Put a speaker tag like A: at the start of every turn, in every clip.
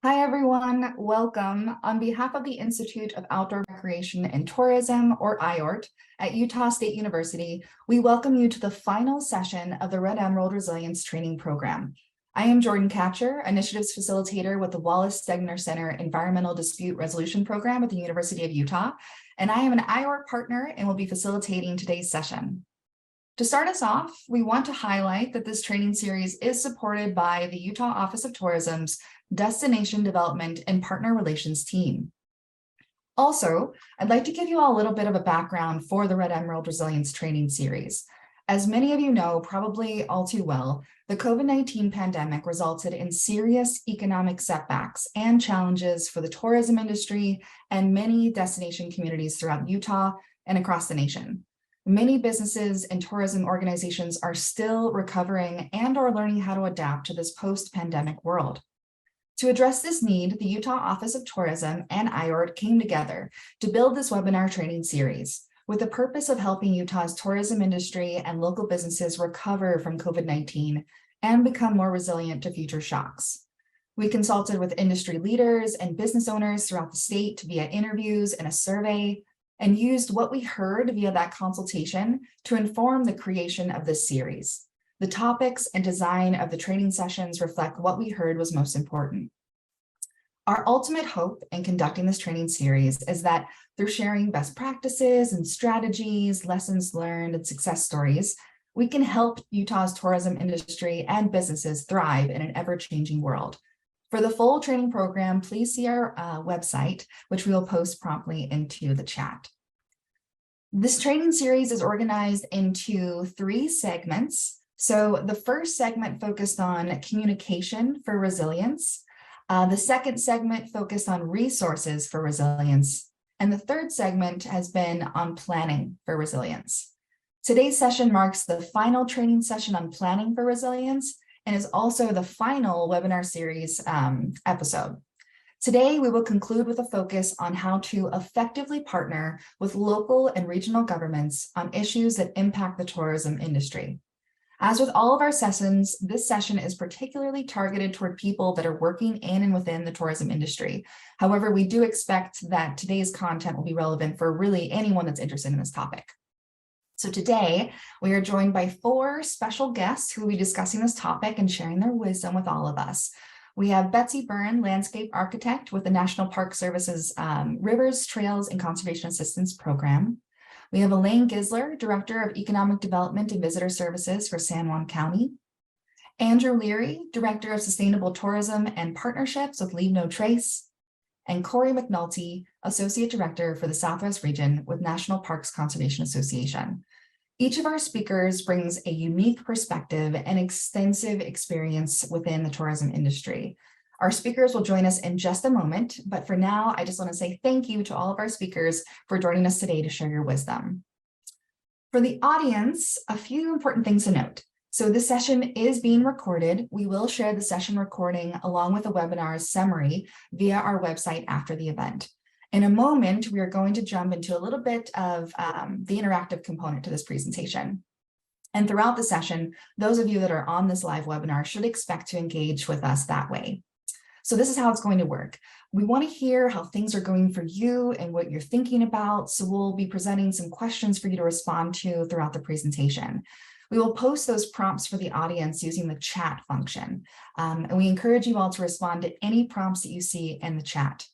A: Hi, everyone. Welcome. On behalf of the Institute of Outdoor Recreation and Tourism, or IORT, at Utah State University, we welcome you to the final session of the Red Emerald Resilience Training Program. I am Jordan Catcher, Initiatives Facilitator with the Wallace Stegner Center Environmental Dispute Resolution Program at the University of Utah, and I am an IORT partner and will be facilitating today's session. To start us off, we want to highlight that this training series is supported by the Utah Office of Tourism's Destination Development and Partner Relations team. Also, I'd like to give you all a little bit of a background for the Red Emerald Resilience Training Series. As many of you know, probably all too well, the COVID-19 pandemic resulted in serious economic setbacks and challenges for the tourism industry and many destination communities throughout Utah and across the nation. Many businesses and tourism organizations are still recovering and or learning how to adapt to this post-pandemic world. To address this need, the Utah Office of Tourism and IORT came together to build this webinar training series with the purpose of helping Utah's tourism industry and local businesses recover from COVID-19 and become more resilient to future shocks. We consulted with industry leaders and business owners throughout the state via interviews and a survey, and used what we heard via that consultation to inform the creation of this series. The topics and design of the training sessions reflect what we heard was most important. Our ultimate hope in conducting this training series is that through sharing best practices and strategies, lessons learned, and success stories, we can help Utah's tourism industry and businesses thrive in an ever-changing world. For the full training program, please see our website, which we will post promptly into the chat. This training series is organized into 3 segments. So the first segment focused on communication for resilience. The second segment focused on resources for resilience. And the third segment has been on planning for resilience. Today's session marks the final training session on planning for resilience and is also the final webinar series episode. Today, we will conclude with a focus on how to effectively partner with local and regional governments on issues that impact the tourism industry. As with all of our sessions, this session is particularly targeted toward people that are working in and within the tourism industry. However, we do expect that today's content will be relevant for really anyone that's interested in this topic. So today, we are joined by 4 special guests who will be discussing this topic and sharing their wisdom with all of us. We have Betsy Byrne, landscape architect with the National Park Service's Rivers, Trails, and Conservation Assistance Program. We have Elaine Gizler, Director of Economic Development and Visitor Services for San Juan County. Andrew Leary, Director of Sustainable Tourism and Partnerships with Leave No Trace. And Cory MacNulty, Associate Director for the Southwest Region with National Parks Conservation Association. Each of our speakers brings a unique perspective and extensive experience within the tourism industry. Our speakers will join us in just a moment, but for now, I just want to say thank you to all of our speakers for joining us today to share your wisdom. For the audience, a few important things to note. So this session is being recorded. We will share the session recording along with the webinar summary via our website after the event. In a moment, we are going to jump into a little bit of the interactive component to this presentation. And throughout the session, those of you that are on this live webinar should expect to engage with us that way. So this is how it's going to work. We want to hear how things are going for you and what you're thinking about. So we'll be presenting some questions for you to respond to throughout the presentation. We will post those prompts for the audience using the chat function. And we encourage you all to respond to any prompts that you see in the chat.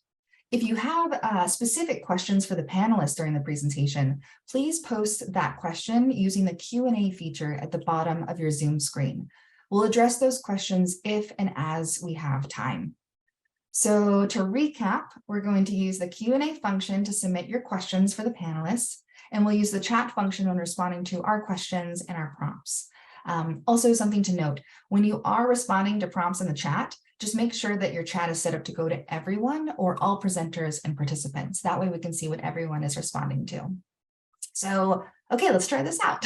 A: If you have specific questions for the panelists during the presentation, please post that question using the Q&A feature at the bottom of your Zoom screen. We'll address those questions if and as we have time. So to recap, we're going to use the Q&A function to submit your questions for the panelists, and we'll use the chat function when responding to our questions and our prompts. Also, something to note, when you are responding to prompts in the chat, just make sure that your chat is set up to go to everyone or all presenters and participants. That way we can see what everyone is responding to. So, okay, let's try this out.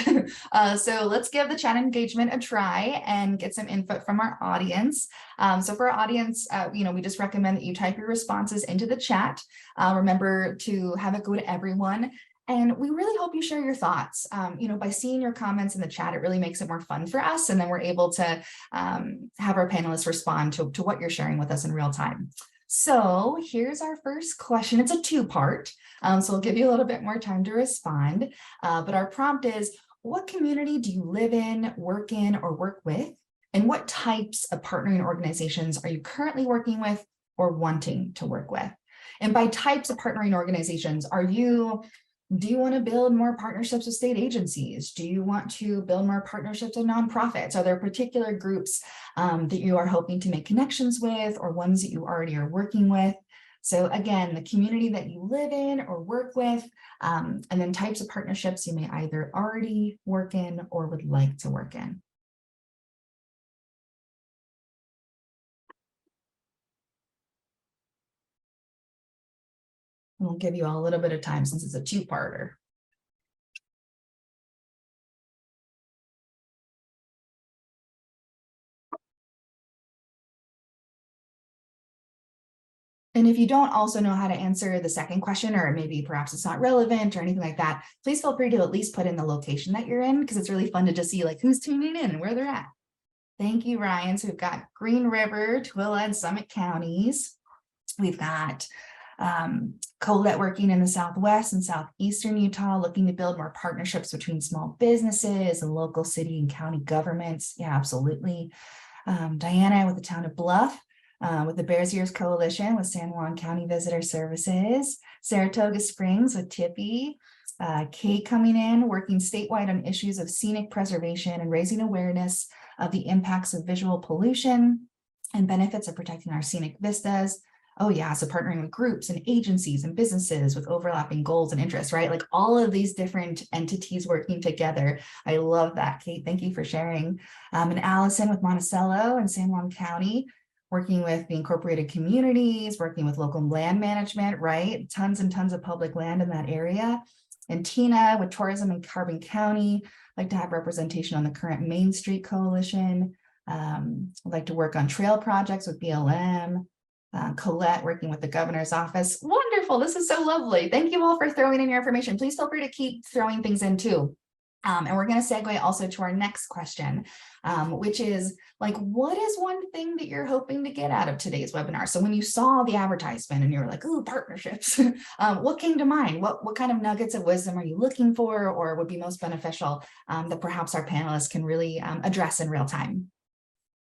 A: So let's give the chat engagement a try and get some input from our audience. So for our audience, we just recommend that you type your responses into the chat. Remember to have it go to everyone. And we really hope you share your thoughts. By seeing your comments in the chat, it really makes it more fun for us. And then we're able to have our panelists respond to what you're sharing with us in real time. So here's our first question. It's a two-part, so we'll give you a little bit more time to respond. But our prompt is, what community do you live in, work in, or work with? And what types of partnering organizations are you currently working with or wanting to work with? And by types of partnering organizations, do you want to build more partnerships with state agencies? Do you want to build more partnerships with nonprofits? Are there particular groups that you are hoping to make connections with, or ones that you already are working with? So again, the community that you live in or work with, and then types of partnerships you may either already work in or would like to work in. We'll give you all a little bit of time since it's a two-parter. And if you don't also know how to answer the second question, or maybe perhaps it's not relevant or anything like that, please feel free to at least put in the location that you're in, because it's really fun to just see like who's tuning in and where they're at. Thank you, Ryan. So we've got Green River, Tooele, and Summit counties. We've got co-networking in the Southwest and Southeastern Utah, looking to build more partnerships between small businesses and local city and county governments. Yeah, absolutely. Diana with the town of Bluff, with the Bears Ears Coalition with San Juan County Visitor Services, Saratoga Springs with Tippy, Kate coming in, working statewide on issues of scenic preservation and raising awareness of the impacts of visual pollution and benefits of protecting our scenic vistas. Oh yeah, so partnering with groups and agencies and businesses with overlapping goals and interests, right? Like all of these different entities working together. I love that, Kate. Thank you for sharing. And Allison with Monticello and San Juan County, working with the incorporated communities, working with local land management, right? Tons and tons of public land in that area. And Tina with tourism in Carbon County, like to have representation on the current Main Street Coalition. I'd like to work on trail projects with BLM. Colette working with the governor's office. Wonderful. This is so lovely. Thank you all for throwing in your information. Please feel free to keep throwing things in too. And we're going to segue also to our next question, which is like, what is one thing that you're hoping to get out of today's webinar? So when you saw the advertisement and you were like, ooh, partnerships, what came to mind? What kind of nuggets of wisdom are you looking for, or would be most beneficial that perhaps our panelists can really address in real time?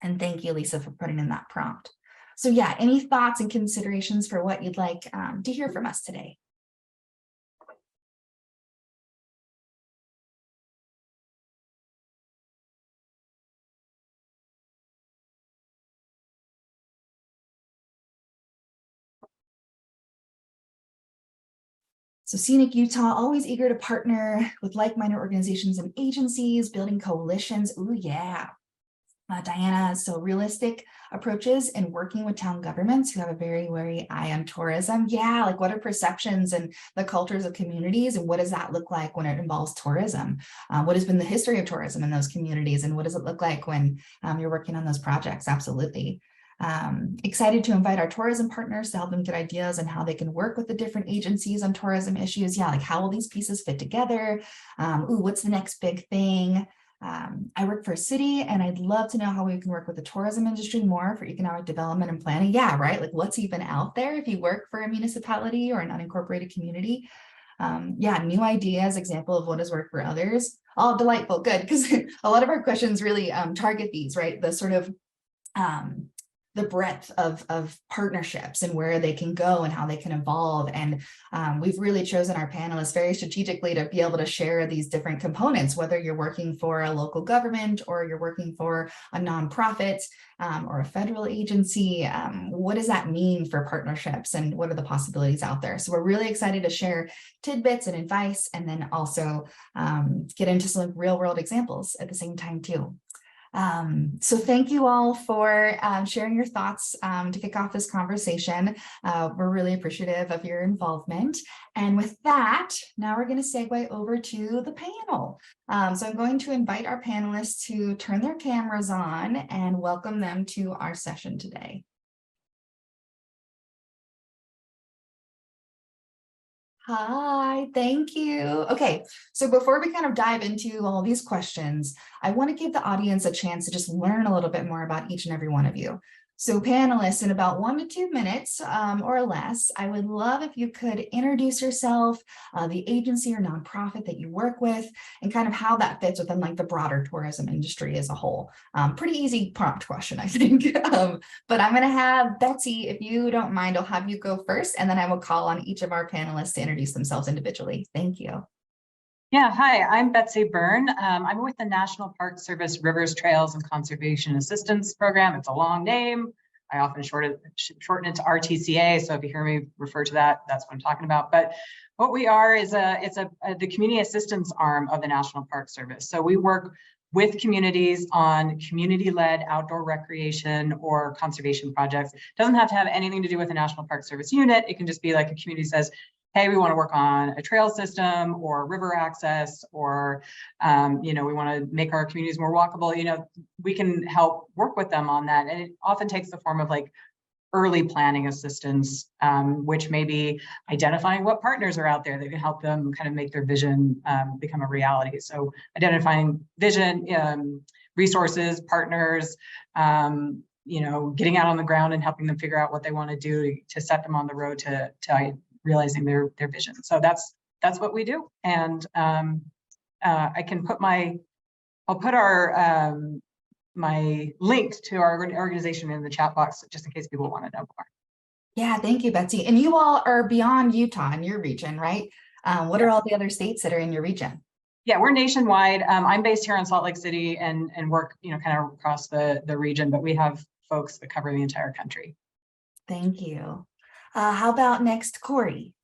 A: And thank you, Lisa, for putting in that prompt. So yeah, any thoughts and considerations for what you'd like to hear from us today? So Scenic Utah, always eager to partner with like-minded organizations and agencies, building coalitions. Ooh, yeah. Diana, so realistic approaches and working with town governments who have a very wary eye on tourism. Yeah, like what are perceptions and the cultures of communities, and what does that look like when it involves tourism? What has been the history of tourism in those communities, and what does it look like when you're working on those projects? Absolutely. Excited to invite our tourism partners to help them get ideas on how they can work with the different agencies on tourism issues. Yeah, like how will these pieces fit together? Ooh, what's the next big thing? I work for a city, and I'd love to know how we can work with the tourism industry more for economic development and planning. Yeah, right. Like what's even out there if you work for a municipality or an unincorporated community. Yeah, new ideas, example of what has worked for others. All delightful, good, because a lot of our questions really target these, right? The sort of the breadth of partnerships and where they can go and how they can evolve. And we've really chosen our panelists very strategically to be able to share these different components, whether you're working for a local government or you're working for a nonprofit or a federal agency. What does that mean for partnerships, and what are the possibilities out there? So we're really excited to share tidbits and advice, and then also get into some real world examples at the same time too. So thank you all for sharing your thoughts to kick off this conversation. We're really appreciative of your involvement. And with that, now we're going to segue over to the panel. So I'm going to invite our panelists to turn their cameras on and welcome them to our session today. Hi, thank you. Okay, so before we kind of dive into all these questions, I want to give the audience a chance to just learn a little bit more about each and every one of you. So panelists, in about 1 to 2 minutes or less, I would love if you could introduce yourself, the agency or nonprofit that you work with, and kind of how that fits within like the broader tourism industry as a whole. Pretty easy prompt question, I think. But I'm gonna have Betsy, if you don't mind, I'll have you go first, and then I will call on each of our panelists to introduce themselves individually. Thank you.
B: Yeah, hi, I'm Betsy Byrne. I'm with the National Park Service Rivers, Trails, and Conservation Assistance Program. It's a long name. I often shorten it to RTCA. So if you hear me refer to that, that's what I'm talking about. But what we are is the community assistance arm of the National Park Service. So we work with communities on community-led outdoor recreation or conservation projects. It doesn't have to have anything to do with a National Park Service unit. It can just be like a community says, hey, we want to work on a trail system or river access, or, we want to make our communities more walkable. We can help work with them on that. And it often takes the form of like early planning assistance, which may be identifying what partners are out there that can help them kind of make their vision become a reality. So identifying vision, resources, partners, getting out on the ground and helping them figure out what they want to do to set them on the road to realizing their vision. So that's what we do. And I can put I'll put our my link to our organization in the chat box just in case people want to know more.
A: Yeah, thank you, Betsy. And you all are beyond Utah in your region, right? What are all the other states that are in your region?
B: Yeah, we're nationwide. I'm based here in Salt Lake City and work, kind of across the region, but we have folks that cover the entire country.
A: Thank you. How about next, Cory?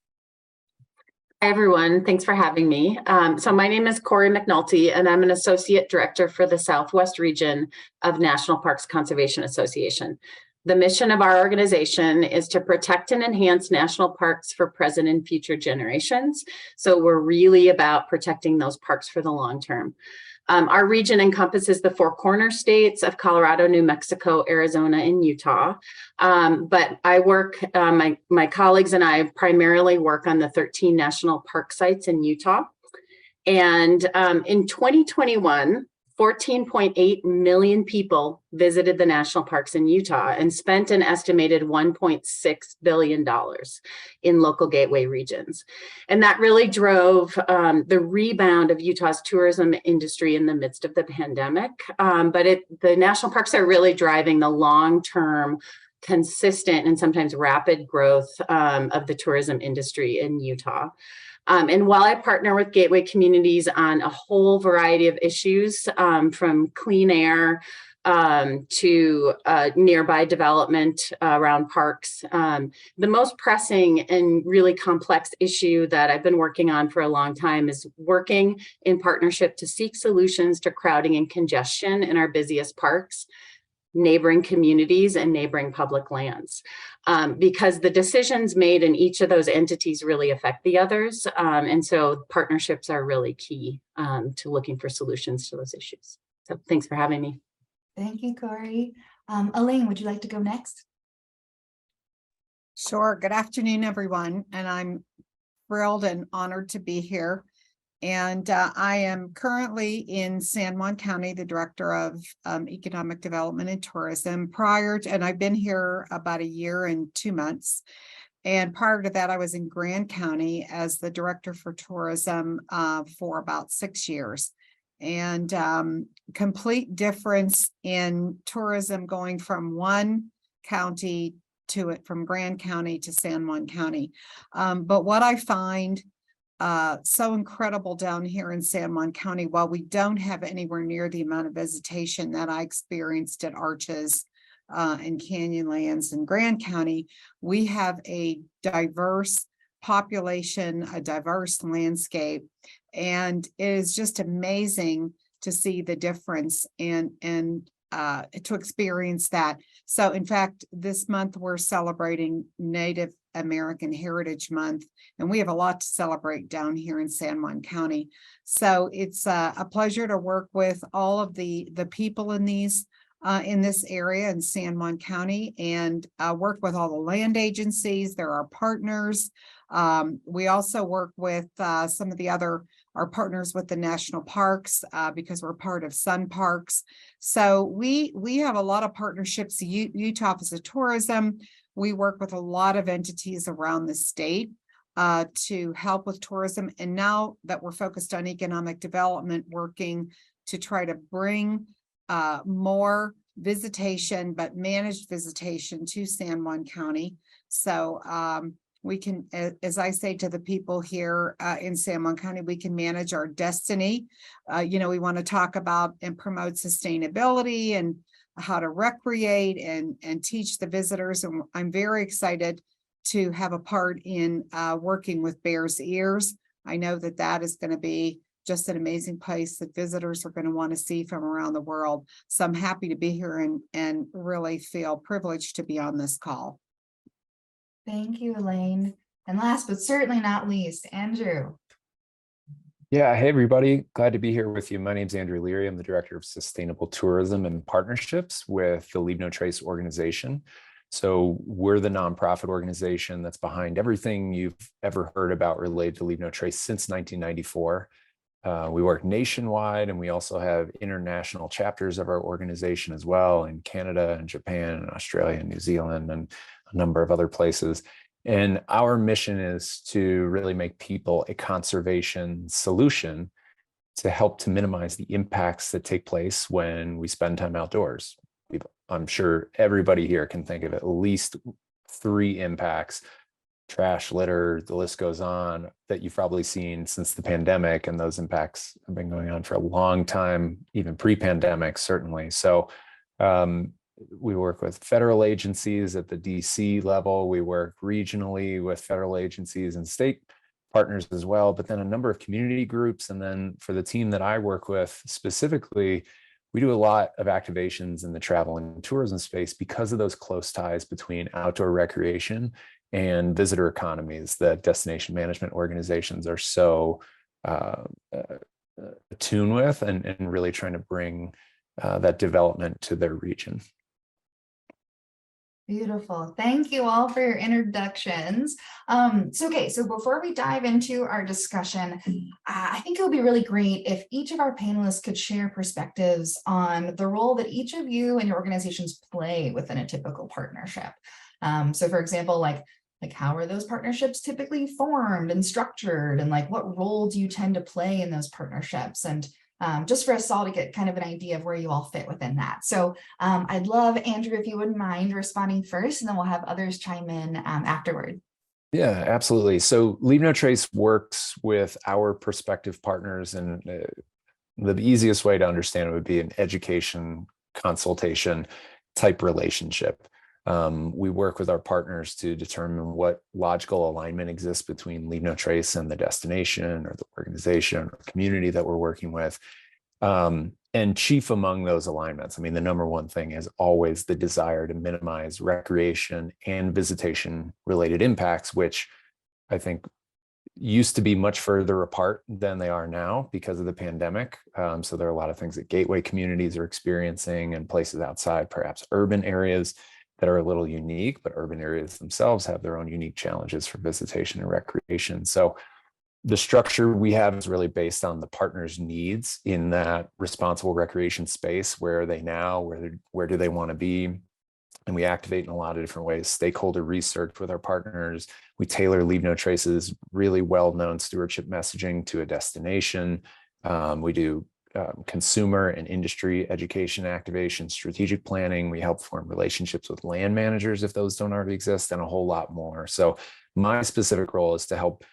C: Hi, everyone. Thanks for having me. So my name is Cory MacNulty, and I'm an Associate Director for the Southwest region of National Parks Conservation Association. The mission of our organization is to protect and enhance national parks for present and future generations. So we're really about protecting those parks for the long term. Our region encompasses the four corner states of Colorado, New Mexico, Arizona, and Utah. But I work, my colleagues and I primarily work on the 13 national park sites in Utah. And in 2021, 14.8 million people visited the national parks in Utah and spent an estimated $1.6 billion in local gateway regions. And that really drove the rebound of Utah's tourism industry in the midst of the pandemic. But the national parks are really driving the long-term, consistent, and sometimes rapid growth of the tourism industry in Utah. And while I partner with gateway communities on a whole variety of issues, from clean air to nearby development around parks, the most pressing and really complex issue that I've been working on for a long time is working in partnership to seek solutions to crowding and congestion in our busiest parks, neighboring communities, and neighboring public lands, because the decisions made in each of those entities really affect the others. And so partnerships are really key to looking for solutions to those issues. So thanks for having me.
A: Thank you, Cory. Elaine, would you like to go next?
D: Sure. Good afternoon, everyone. And I'm thrilled and honored to be here. And I am currently in San Juan County, the Director of Economic Development and Tourism. And I've been here about 1 year and 2 months. And prior to that, I was in Grand County as the Director for Tourism for about 6 years. And complete difference in tourism going from one county from Grand County to San Juan County. But what I find so incredible down here in San Juan County, while we don't have anywhere near the amount of visitation that I experienced at Arches and Canyonlands in Grand County, we have a diverse population, a diverse landscape, and it is just amazing to see the difference and to experience that. So in fact, this month we're celebrating Native American Heritage Month, and we have a lot to celebrate down here in San Juan County. So it's a pleasure to work with all of the people in this area in San Juan County, and work with all the land agencies. They're our partners. We also work with some of the other are partners with the national parks because we're part of Sun Parks. So we have a lot of partnerships. Utah Office of Tourism. We work with a lot of entities around the state to help with tourism. And now that we're focused on economic development, working to try to bring more visitation, but managed visitation to San Juan County. So we can, as I say to the people here in San Juan County, we can manage our destiny. We want to talk about and promote sustainability and how to recreate and teach the visitors. And I'm very excited to have a part in working with Bears Ears. I know that is going to be just an amazing place that visitors are going to want to see from around the world. So I'm happy to be here and really feel privileged to be on this call.
A: Thank you, Elaine. And last but certainly not least, Andrew.
E: Yeah, hey everybody, glad to be here with you. My name's Andrew Leary. I'm the Director of Sustainable Tourism and Partnerships with the Leave No Trace organization. So we're the nonprofit organization that's behind everything you've ever heard about related to Leave No Trace since 1994. We work nationwide, and we also have international chapters of our organization as well in Canada and Japan and Australia and New Zealand and a number of other places. And our mission is to really make people a conservation solution to help to minimize the impacts that take place when we spend time outdoors. I'm sure everybody here can think of at least 3 impacts: trash, litter, the list goes on, that you've probably seen since the pandemic. And those impacts have been going on for a long time, even pre-pandemic, certainly. So we work with federal agencies at the DC level. We work regionally with federal agencies and state partners as well, but then a number of community groups. And then for the team that I work with specifically, we do a lot of activations in the travel and tourism space because of those close ties between outdoor recreation and visitor economies that destination management organizations are so attuned with and really trying to bring that development to their region.
A: Beautiful. Thank you all for your introductions. So before we dive into our discussion, I think it would be really great if each of our panelists could share perspectives on the role that each of you and your organizations play within a typical partnership. So for example, like how are those partnerships typically formed and structured, and like what role do you tend to play in those partnerships? And just for us all to get kind of an idea of where you all fit within that. So I'd love, Andrew, if you wouldn't mind responding first, and then we'll have others chime in afterward.
E: Yeah, absolutely. So Leave No Trace works with our prospective partners, and the easiest way to understand it would be an education consultation type relationship. We work with our partners to determine what logical alignment exists between Leave No Trace and the destination or the organization or community that we're working with. And chief among those alignments, I mean, the number one thing is always the desire to minimize recreation and visitation related impacts, which I think used to be much further apart than they are now because of the pandemic. So there are a lot of things that gateway communities are experiencing and places outside, perhaps urban areas, that are a little unique, but urban areas themselves have their own unique challenges for visitation and recreation. So the structure we have is really based on the partner's needs in that responsible recreation space. Where are they now? Where do they want to be? And we activate in a lot of different ways. Stakeholder research with our partners. We tailor Leave No Trace's really well-known stewardship messaging to a destination. We do consumer and industry education activation, strategic planning. We help form relationships with land managers if those don't already exist, and a whole lot more. So my specific role is to help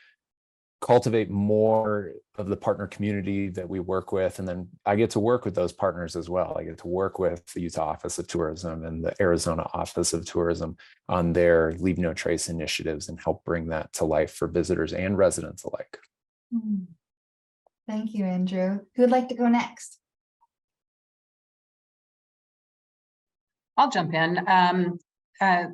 E: cultivate more of the partner community that we work with. And then I get to work with those partners as well. I get to work with the Utah Office of Tourism and the Arizona Office of Tourism on their Leave No Trace initiatives and help bring that to life for visitors and residents alike.
A: Thank you, Andrew. Who would like to go next?
B: I'll jump in.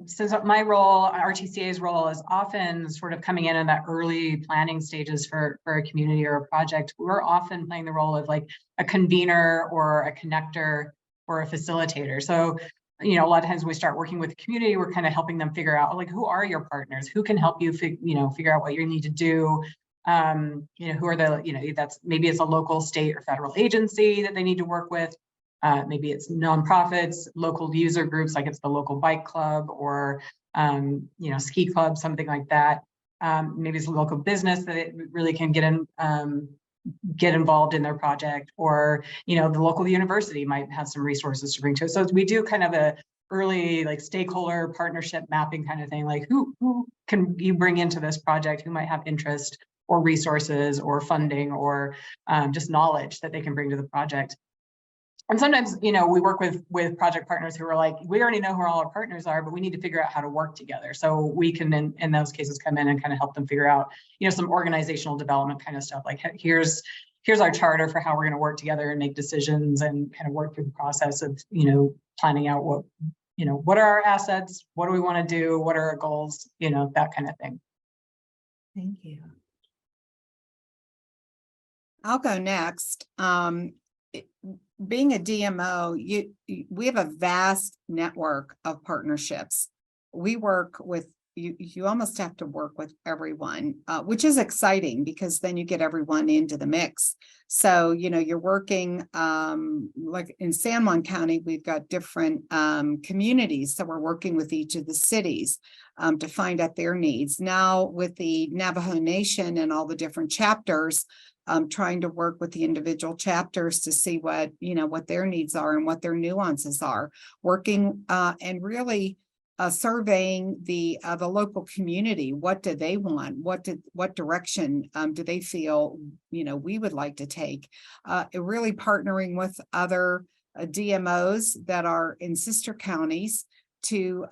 B: Since my role, RTCA's role, is often sort of coming in that early planning stages for a community or a project, we're often playing the role of like a convener or a connector or a facilitator. So, a lot of times when we start working with the community, we're kind of helping them figure out, like, who are your partners? Who can help you, figure out what you need to do? Who are the, that's maybe it's a local, state, or federal agency that they need to work with. Maybe it's nonprofits, local user groups, like it's the local bike club or, ski club, something like that. Maybe it's a local business that it really can get involved in their project, or, the local university might have some resources to bring to it. So we do kind of a early stakeholder partnership mapping kind of thing, like who can you bring into this project, who might have interest or resources or funding or just knowledge that they can bring to the project. And sometimes, we work with project partners who are like, we already know who all our partners are, but we need to figure out how to work together. So we can, in those cases, come in and kind of help them figure out, some organizational development kind of stuff. Like, here's our charter for how we're going to work together and make decisions, and kind of work through the process of, planning out what are our assets, what do we want to do, what are our goals, that kind of thing.
A: Thank you.
D: I'll go next. Being a DMO, we have a vast network of partnerships. We work with you almost have to work with everyone, which is exciting because then you get everyone into the mix. So, you're working like in San Juan County, we've got different communities. So we're working with each of the cities to find out their needs. Now with the Navajo Nation and all the different chapters, trying to work with the individual chapters to see what their needs are and what their nuances are, working and really surveying the local community. What do they want? What direction do they feel we would like to take? Really partnering with other DMOs that are in sister counties to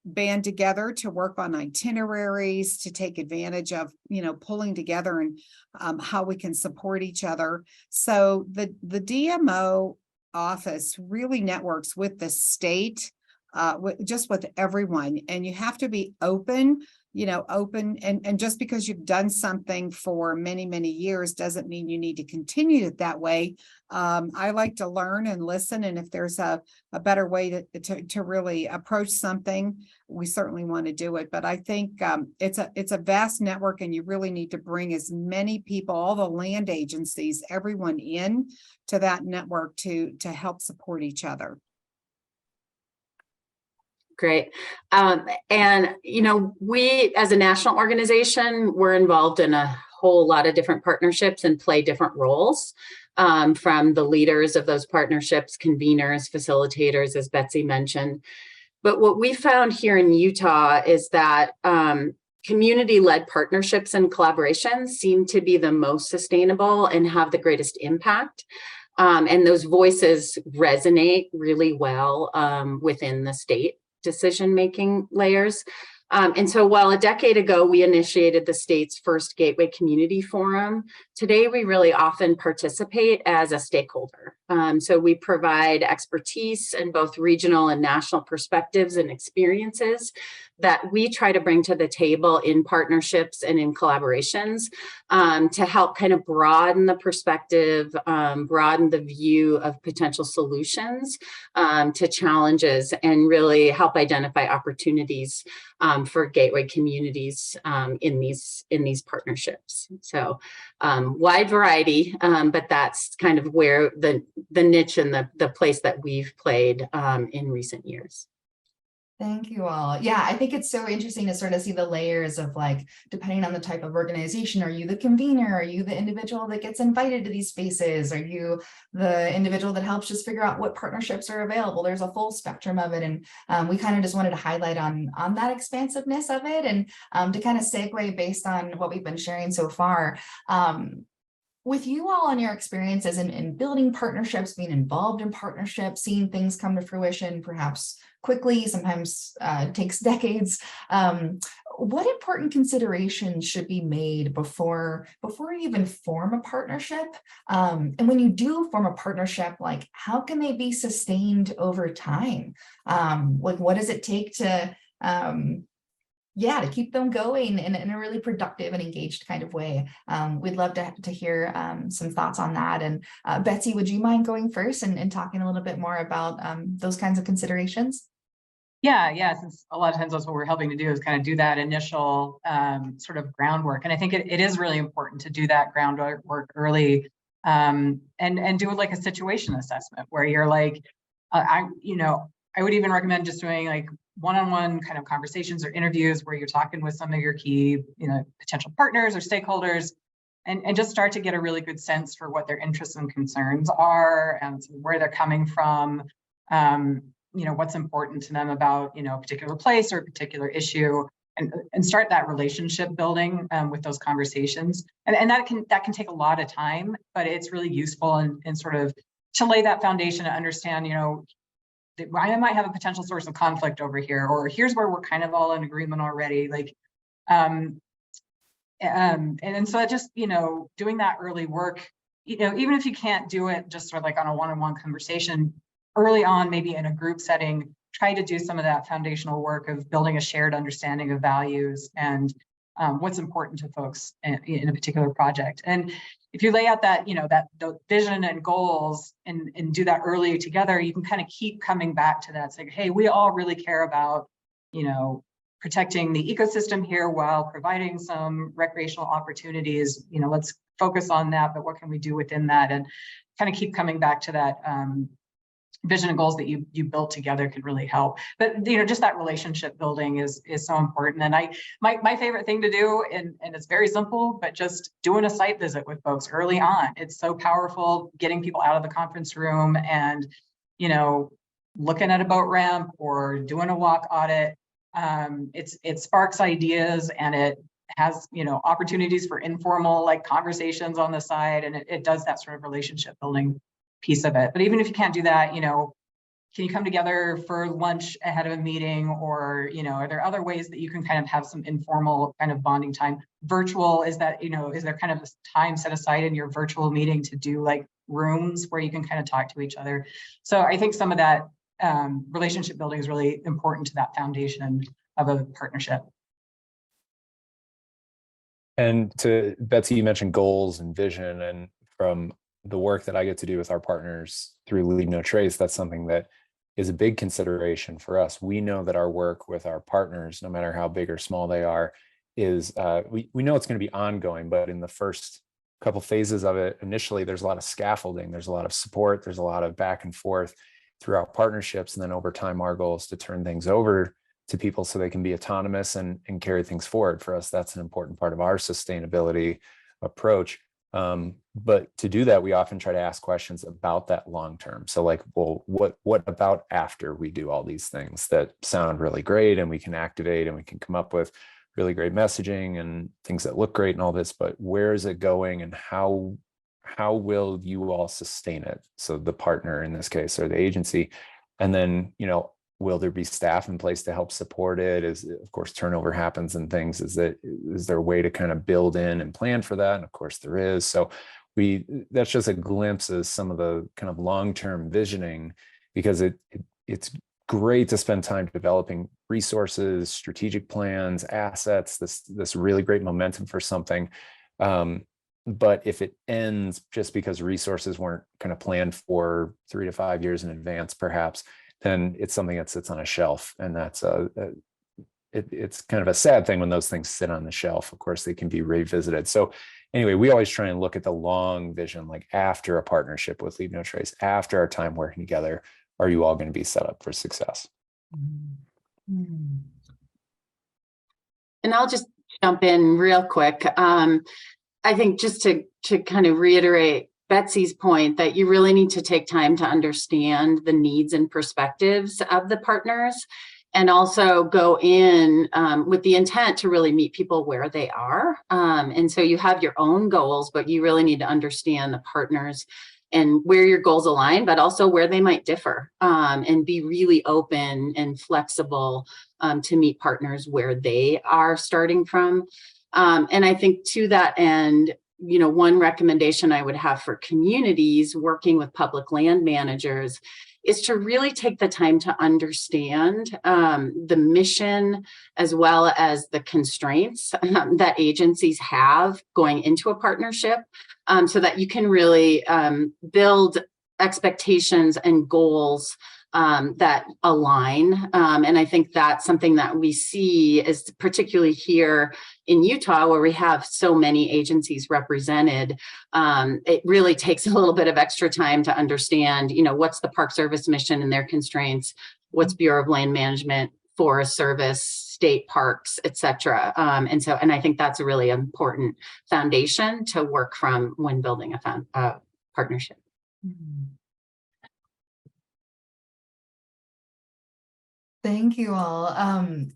D: band together to work on itineraries, to take advantage of pulling together and how we can support each other. So the DMO office really networks with the state, just with everyone, and you have to be open and just because you've done something for many years doesn't mean you need to continue it that way. I like to learn and listen, and if there's a better way to really approach something, we certainly want to do it. But I think it's a vast network, and you really need to bring as many people, all the land agencies, everyone in to that network to help support each other.
C: Great. And, we as a national organization, we're involved in a whole lot of different partnerships and play different roles, from the leaders of those partnerships, conveners, facilitators, as Betsy mentioned. But what we found here in Utah is that community-led partnerships and collaborations seem to be the most sustainable and have the greatest impact. And those voices resonate really well within the state decision-making layers. And so while a decade ago, we initiated the state's first Gateway Community Forum, today we really often participate as a stakeholder. So we provide expertise in both regional and national perspectives and experiences that we try to bring to the table in partnerships and in collaborations to help kind of broaden the perspective, broaden the view of potential solutions to challenges, and really help identify opportunities for gateway communities in these partnerships. So wide variety, but that's kind of where the niche and the place that we've played in recent years.
A: Thank you all. Yeah, I think it's so interesting to sort of see the layers of, like, depending on the type of organization, are you the convener? Are you the individual that gets invited to these spaces? Are you the individual that helps just figure out what partnerships are available? There's a full spectrum of it. And we kind of just wanted to highlight on that expansiveness of it, and to kind of segue based on what we've been sharing so far. With you all and your experiences in building partnerships, being involved in partnerships, seeing things come to fruition, perhaps quickly, sometimes it takes decades. What important considerations should be made before you even form a partnership? And when you do form a partnership, like, how can they be sustained over time? Like, what does it take to keep them going in a really productive and engaged kind of way? We'd love to hear some thoughts on that. And Betsy, would you mind going first and talking a little bit more about those kinds of considerations?
B: Yeah. Since a lot of times that's what we're helping to do is kind of do that initial sort of groundwork. And I think it is really important to do that groundwork early and do it like a situation assessment where you're like, I would even recommend just doing like one-on-one kind of conversations or interviews where you're talking with some of your key, potential partners or stakeholders and just start to get a really good sense for what their interests and concerns are and where they're coming from. What's important to them about, a particular place or a particular issue and start that relationship building with those conversations. And that can take a lot of time, but it's really useful and sort of to lay that foundation to understand, that I might have a potential source of conflict over here, or here's where we're kind of all in agreement already. And so just, doing that early work, even if you can't do it just sort of like on a one-on-one conversation, early on, maybe in a group setting, try to do some of that foundational work of building a shared understanding of values and what's important to folks in a particular project. And if you lay out that, the vision and goals and do that early together, you can kind of keep coming back to that, saying, hey, we all really care about, protecting the ecosystem here while providing some recreational opportunities. Let's focus on that, but what can we do within that? And kind of keep coming back to that vision and goals that you built together could really help. But just that relationship building is so important. And my favorite thing to do, and it's very simple, but just doing a site visit with folks early on. It's so powerful getting people out of the conference room and looking at a boat ramp or doing a walk audit. It sparks ideas and it has opportunities for informal conversations on the side, and it does that sort of relationship building piece of it. But even if you can't do that, can you come together for lunch ahead of a meeting, or are there other ways that you can kind of have some informal kind of bonding time? Virtual, is that is there kind of a time set aside in your virtual meeting to do rooms where you can kind of talk to each other? So I think some of that relationship building is really important to that foundation of a partnership.
E: And to Betsy, you mentioned goals and vision, and from the work that I get to do with our partners through Leave No Trace, that's something that is a big consideration for us. We know that our work with our partners, no matter how big or small they are, is we know it's going to be ongoing, but in the first couple phases of it, initially, there's a lot of scaffolding, there's a lot of support, there's a lot of back and forth through our partnerships. And then over time, our goal is to turn things over to people so they can be autonomous and carry things forward. For us, that's an important part of our sustainability approach. But to do that, we often try to ask questions about that long term. So well, what about after we do all these things that sound really great and we can activate and we can come up with really great messaging and things that look great and all this, but where is it going and how will you all sustain it? So the partner in this case, or the agency, and then, will there be staff in place to help support it? Of course, turnover happens and things. Is there a way to kind of build in and plan for that? And of course there is. So that's just a glimpse of some of the kind of long-term visioning, because it's great to spend time developing resources, strategic plans, assets, this really great momentum for something. But if it ends just because resources weren't kind of planned for 3 to 5 years in advance, perhaps, then it's something that sits on a shelf. And that's it's kind of a sad thing when those things sit on the shelf. Of course, they can be revisited. So anyway, we always try and look at the long vision, after a partnership with Leave No Trace, after our time working together, are you all going to be set up for success?
C: And I'll just jump in real quick. I think just to kind of reiterate Betsy's point that you really need to take time to understand the needs and perspectives of the partners, and also go in with the intent to really meet people where they are. And so you have your own goals, but you really need to understand the partners and where your goals align, but also where they might differ, and be really open and flexible to meet partners where they are starting from. And I think to that end, one recommendation I would have for communities working with public land managers is to really take the time to understand the mission as well as the constraints that agencies have going into a partnership, so that you can really build expectations and goals that align. And I think that's something that we see is particularly here in Utah, where we have so many agencies represented. It really takes a little bit of extra time to understand, what's the Park Service mission and their constraints, what's Bureau of Land Management, Forest Service, state parks, et cetera. And I think that's a really important foundation to work from when building a partnership.
A: Thank you all.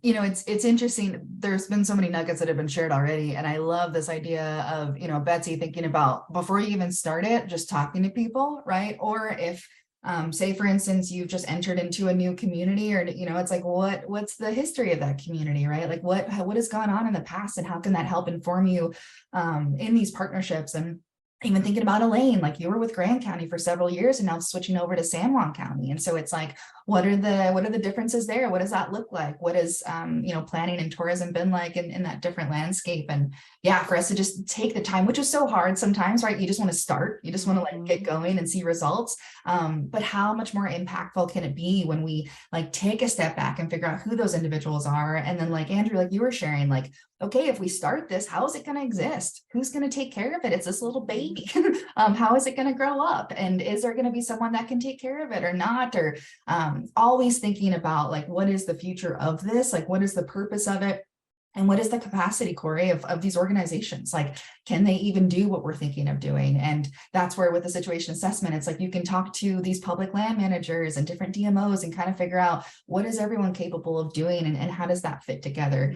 A: It's interesting. There's been so many nuggets that have been shared already. And I love this idea of, Betsy thinking about before you even start it, just talking to people, right? Or if say for instance, you've just entered into a new community, or it's like, what's the history of that community, right? Like what has gone on in the past, and how can that help inform you in these partnerships? And even thinking about Elaine, like you were with Grand County for several years and now switching over to San Juan County. And so it's like, what are the differences there? What does that look like? What is, planning and tourism been like in that different landscape? And yeah, for us to just take the time, which is so hard sometimes, right? You just want to start, you just want to like get going and see results. But how much more impactful can it be when we like take a step back and figure out who those individuals are? And then like Andrew, like you were sharing, like, okay, if we start this, how is it going to exist? Who's going to take care of it? It's this little baby. How is it going to grow up? And is there going to be someone that can take care of it or not? Or always thinking about like, what is the future of this? Like, what is the purpose of it? And what is the capacity, Cory, of these organizations? Like, can they even do what we're thinking of doing? And that's where with the situation assessment, it's like you can talk to these public land managers and different DMOs and kind of figure out what is everyone capable of doing, and how does that fit together?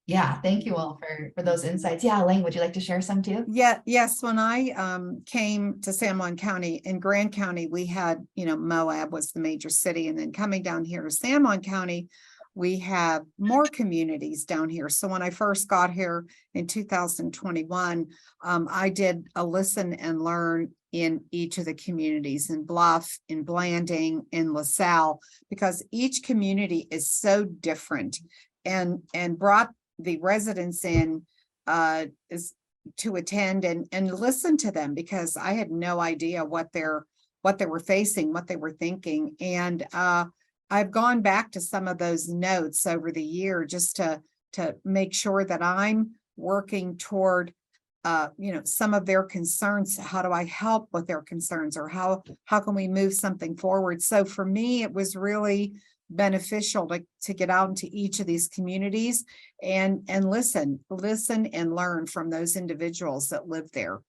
A: Yeah, thank you all for those insights. Yeah, Elaine, would you like to share some too?
D: Yes. When I came to San Juan County, in Grand County, we had, Moab was the major city. And then coming down here to San Juan County, we have more communities down here. So when I first got here in 2021, I did a listen and learn in each of the communities, in Bluff, in Blanding, in LaSalle, because each community is so different, and brought the residents in is to attend and listen to them, because I had no idea what they were facing, what they were thinking. And I've gone back to some of those notes over the year just to make sure that I'm working toward some of their concerns. How do I help with their concerns, or how can we move something forward? So for me, it was really beneficial to get out into each of these communities and listen and learn from those individuals that live there.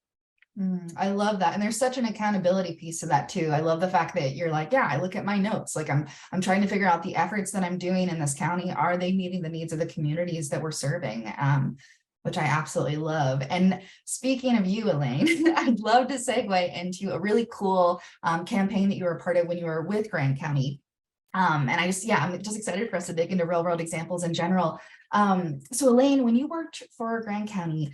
A: I love that. And there's such an accountability piece to that too. I love the fact that you're like, yeah, I look at my notes, like I'm trying to figure out the efforts that I'm doing in this county. Are they meeting the needs of the communities that we're serving? Which I absolutely love. And speaking of you, Elaine, I'd love to segue into a really cool campaign that you were a part of when you were with Grand County. And I'm just excited for us to dig into real world examples in general. So Elaine, when you worked for Grand County,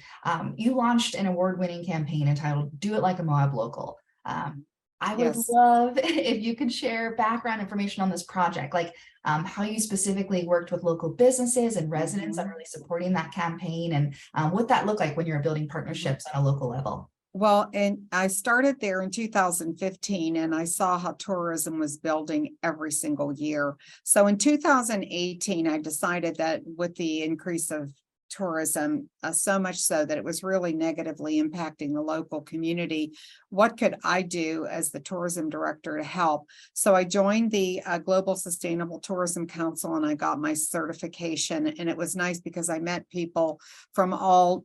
A: you launched an award-winning campaign entitled Do It Like a Moab Local. I would love if you could share background information on this project, like how you specifically worked with local businesses and residents on really supporting that campaign, and what that looked like when you're building partnerships on a local level.
D: Well, and I started there in 2015, and I saw how tourism was building every single year. So in 2018, I decided that with the increase of tourism, so much so that it was really negatively impacting the local community, what could I do as the tourism director to help? So I joined the Global Sustainable Tourism Council, and I got my certification. And it was nice because I met people from all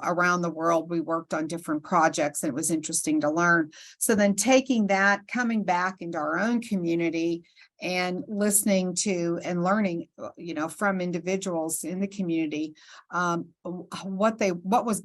D: around the world. We worked on different projects, and it was interesting to learn. So then taking that, coming back into our own community and listening to and learning, from individuals in the community, what was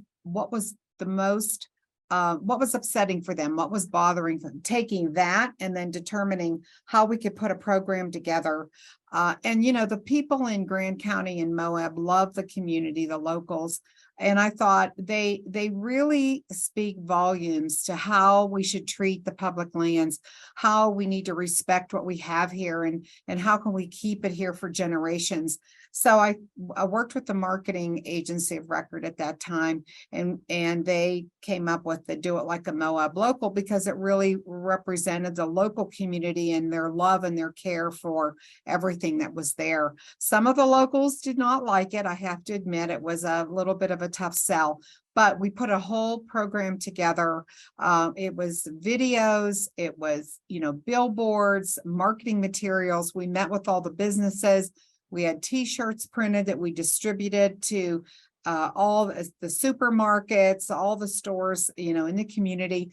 D: upsetting for them, what was bothering them, taking that and then determining how we could put a program together. And the people in Grand County and Moab love the community, the locals. And I thought they really speak volumes to how we should treat the public lands, how we need to respect what we have here, and how can we keep it here for generations. So I worked with the marketing agency of record at that time, and they came up with the Do It Like a Moab Local, because it really represented the local community and their love and their care for everything that was there. Some of the locals did not like it. I have to admit, it was a little bit of a tough sell, but we put a whole program together. It was videos, it was, billboards, marketing materials. We met with all the businesses. We had t-shirts printed that we distributed to all the supermarkets, all the stores, in the community.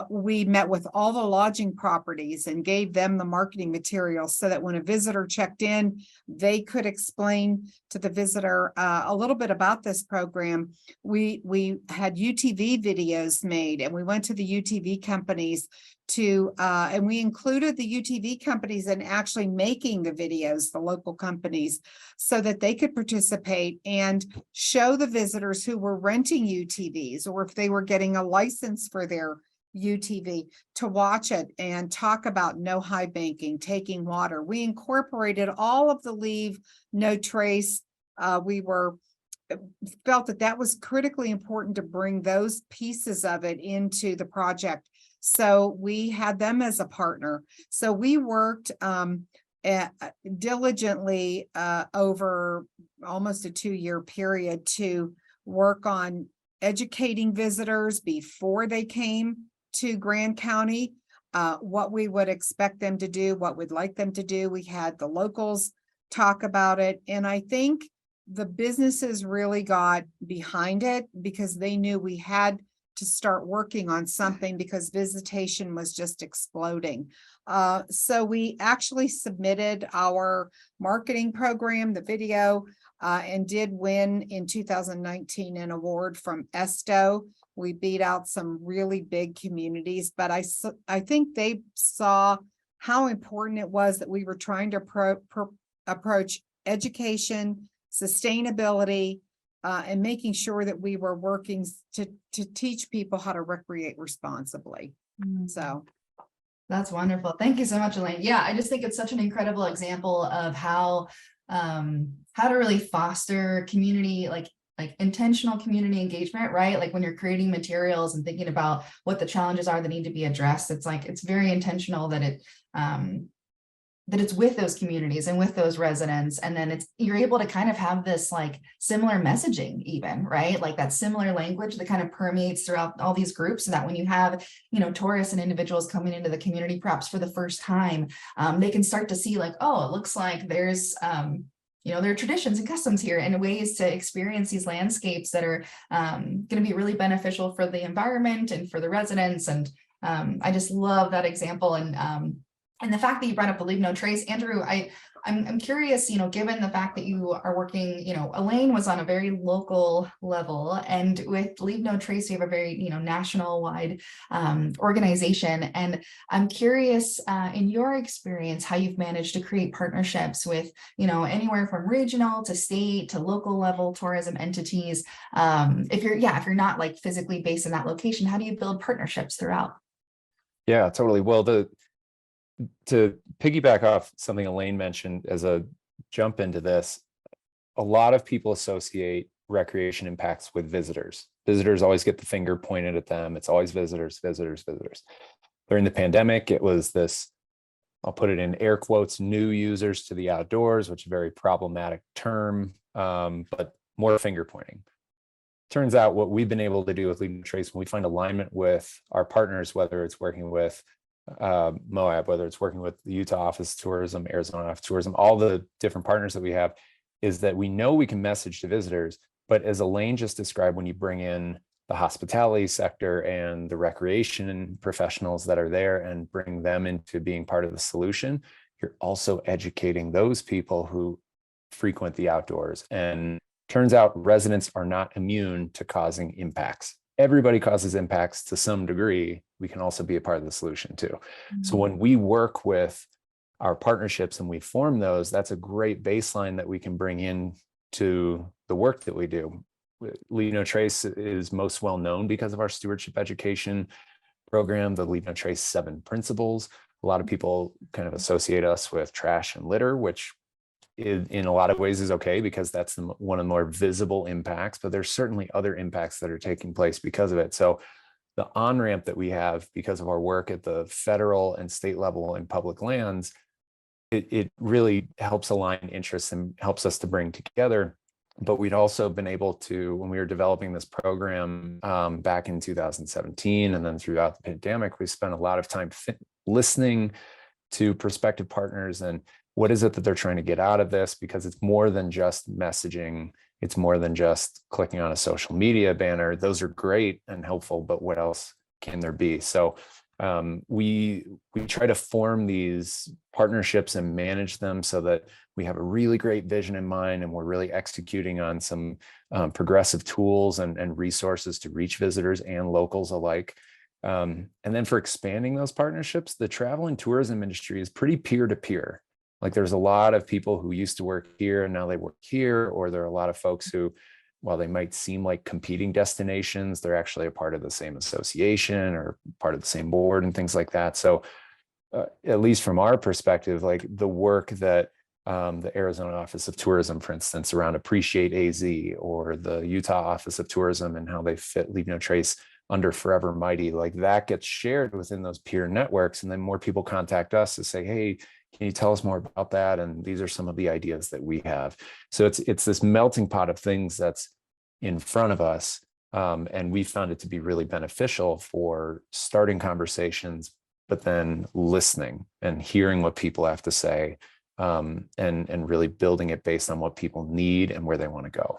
D: We met with all the lodging properties and gave them the marketing materials so that when a visitor checked in, they could explain to the visitor a little bit about this program. We had UTV videos made, and we went to the UTV companies and we included the UTV companies in actually making the videos, the local companies, so that they could participate and show the visitors who were renting UTVs, or if they were getting a license for their UTV, to watch it and talk about no high banking, taking water. We incorporated all of the leave no trace. We felt that was critically important to bring those pieces of it into the project. So we had them as a partner. So we worked diligently over almost a 2-year period to work on educating visitors before they came to Grand County, what we would expect them to do, what we'd like them to do. We had the locals talk about it. And I think the businesses really got behind it because they knew we had to start working on something because visitation was just exploding. So we actually submitted our marketing program, the video, and did win in 2019 an award from ESTO. We beat out some really big communities, but I think they saw how important it was that we were trying to approach education, sustainability, and making sure that we were working to teach people how to recreate responsibly. So
A: that's wonderful. Thank you so much, Elaine. Yeah, I just think it's such an incredible example of how to really foster community, like intentional community engagement, right? Like when you're creating materials and thinking about what the challenges are that need to be addressed, it's very intentional that it's with those communities and with those residents. And then you're able to kind of have this like similar messaging even, right? Like that similar language that kind of permeates throughout all these groups, so that when you have, tourists and individuals coming into the community perhaps for the first time, they can start to see like, oh, it looks like there's, there are traditions and customs here and ways to experience these landscapes that are going to be really beneficial for the environment and for the residents. And I just love that example. And the fact that you brought up the Leave No Trace, Andrew, I'm curious, given the fact that you are working, Elaine was on a very local level, and with Leave No Trace, we have a very, national-wide organization. And I'm curious, in your experience, how you've managed to create partnerships with, anywhere from regional to state to local level tourism entities. If you're not like physically based in that location, how do you build partnerships throughout?
E: Yeah, totally. Well, to piggyback off something Elaine mentioned as a jump into this, a lot of people associate recreation impacts with visitors. Visitors always get the finger pointed at them. It's always visitors, visitors, visitors. During the pandemic, it was this, I'll put it in air quotes, new users to the outdoors, which is a very problematic term, but more finger pointing. Turns out what we've been able to do with Leave No Trace, when we find alignment with our partners, whether it's working with Moab, whether it's working with the Utah Office of Tourism, Arizona Office of Tourism, all the different partners that we have, is that we know we can message to visitors, but as Elaine just described, when you bring in the hospitality sector and the recreation professionals that are there and bring them into being part of the solution, you're also educating those people who frequent the outdoors. And turns out residents are not immune to causing impacts. Everybody causes impacts to some degree. We can also be a part of the solution too. Mm-hmm. So when we work with our partnerships and we form those, that's a great baseline that we can bring in to the work that we do. Leave No Trace is most well known because of our stewardship education program, the Leave No Trace 7 principles. A lot of people kind of associate us with trash and litter, which in a lot of ways is okay because that's one of the more visible impacts, but there's certainly other impacts that are taking place because of it. So the on-ramp that we have because of our work at the federal and state level in public lands, it really helps align interests and helps us to bring together. But we'd also been able to, when we were developing this program back in 2017, and then throughout the pandemic, we spent a lot of time listening to prospective partners and what is it that they're trying to get out of this? Because it's more than just messaging. It's more than just clicking on a social media banner. Those are great and helpful, but what else can there be? So we try to form these partnerships and manage them so that we have a really great vision in mind, and we're really executing on some progressive tools and resources to reach visitors and locals alike. And then for expanding those partnerships, the travel and tourism industry is pretty peer-to-peer. Like there's a lot of people who used to work here and now they work here, or there are a lot of folks who, while they might seem like competing destinations, they're actually a part of the same association or part of the same board and things like that. So at least from our perspective, like the work that the Arizona Office of Tourism, for instance, around Appreciate AZ, or the Utah Office of Tourism and how they fit Leave No Trace under Forever Mighty, like that gets shared within those peer networks. And then more people contact us to say, hey, can you tell us more about that? And these are some of the ideas that we have. So it's this melting pot of things that's in front of us. And we found it to be really beneficial for starting conversations, but then listening and hearing what people have to say, and really building it based on what people need and where they want to go.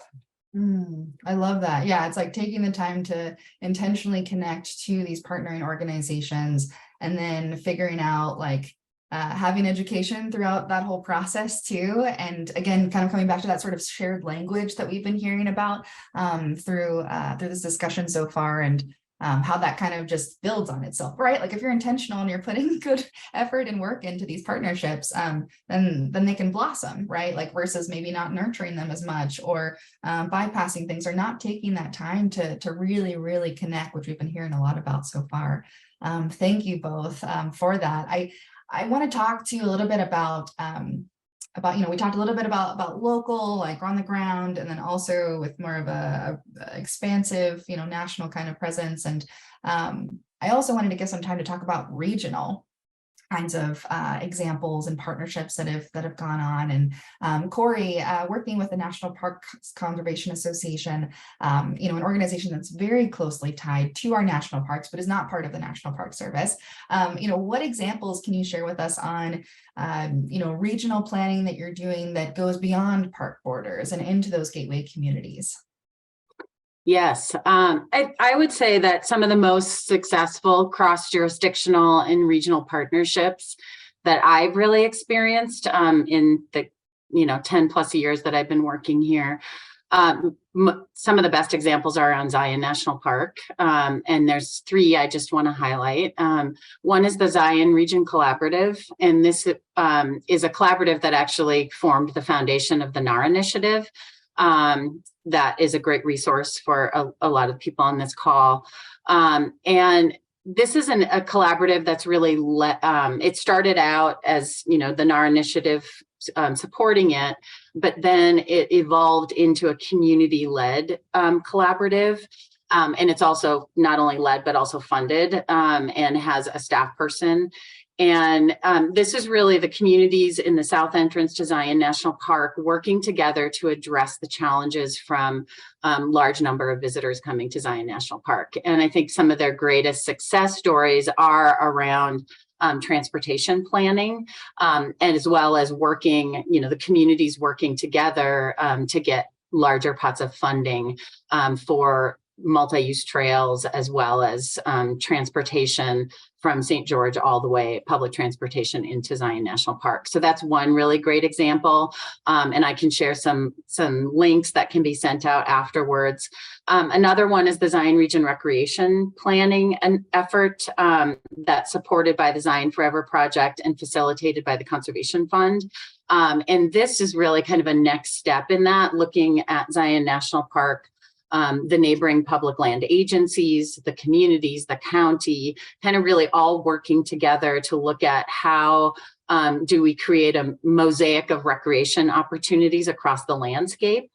A: I love that. Yeah, it's like taking the time to intentionally connect to these partnering organizations and then figuring out like having education throughout that whole process too. And again, kind of coming back to that sort of shared language that we've been hearing about through this discussion so far, and how that kind of just builds on itself, right? Like if you're intentional and you're putting good effort and work into these partnerships, then they can blossom, right? Like versus maybe not nurturing them as much, or bypassing things, or not taking that time to really, really connect, which we've been hearing a lot about so far. Thank you both for that. I want to talk to you a little bit about, we talked a little bit about local, like on the ground, and then also with more of a expansive, national kind of presence. And I also wanted to give some time to talk about regional kinds of examples and partnerships that have gone on. And Cory, working with the National Parks Conservation Association, an organization that's very closely tied to our national parks, but is not part of the National Park Service. What examples can you share with us on, regional planning that you're doing that goes beyond park borders and into those gateway communities?
C: Yes, I would say that some of the most successful cross-jurisdictional and regional partnerships that I've really experienced in the 10 plus years that I've been working here. Some of the best examples are on Zion National Park, and there's three I just want to highlight. One is the Zion Region Collaborative, and this is a collaborative that actually formed the foundation of the NAR initiative. That is a great resource for a lot of people on this call. And this is a collaborative that's really, it started out as, the NAR initiative supporting it, but then it evolved into a community-led collaborative. And it's also not only led, but also funded and has a staff person. And this is really the communities in the south entrance to Zion National Park working together to address the challenges from large number of visitors coming to Zion National Park. And I think some of their greatest success stories are around transportation planning, and as well as working, the communities working together to get larger pots of funding for multi-use trails, as well as transportation from St. George all the way, public transportation into Zion National Park. So that's one really great example. And I can share some links that can be sent out afterwards. Another one is the Zion Region Recreation Planning and effort that's supported by the Zion Forever Project and facilitated by the Conservation Fund. And this is really kind of a next step in that, looking at Zion National Park the neighboring public land agencies, the communities, the county, kind of really all working together to look at how do we create a mosaic of recreation opportunities across the landscape,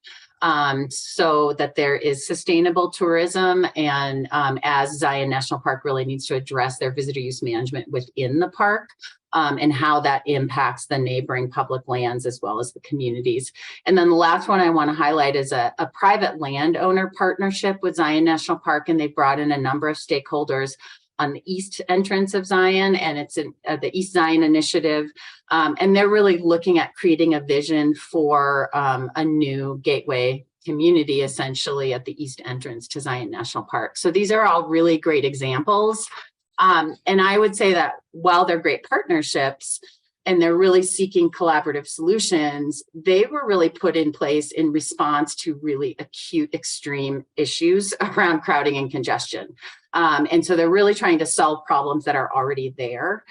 C: so that there is sustainable tourism, and as Zion National Park really needs to address their visitor use management within the park, and how that impacts the neighboring public lands as well as the communities. And then the last one I want to highlight is a private landowner partnership with Zion National Park, and they brought in a number of stakeholders on the east entrance of Zion, and it's in the East Zion Initiative. And they're really looking at creating a vision for a new gateway community, essentially at the east entrance to Zion National Park. So these are all really great examples. And I would say that while they're great partnerships and they're really seeking collaborative solutions, they were really put in place in response to really acute, extreme issues around crowding and congestion. And so they're really trying to solve problems that are already there.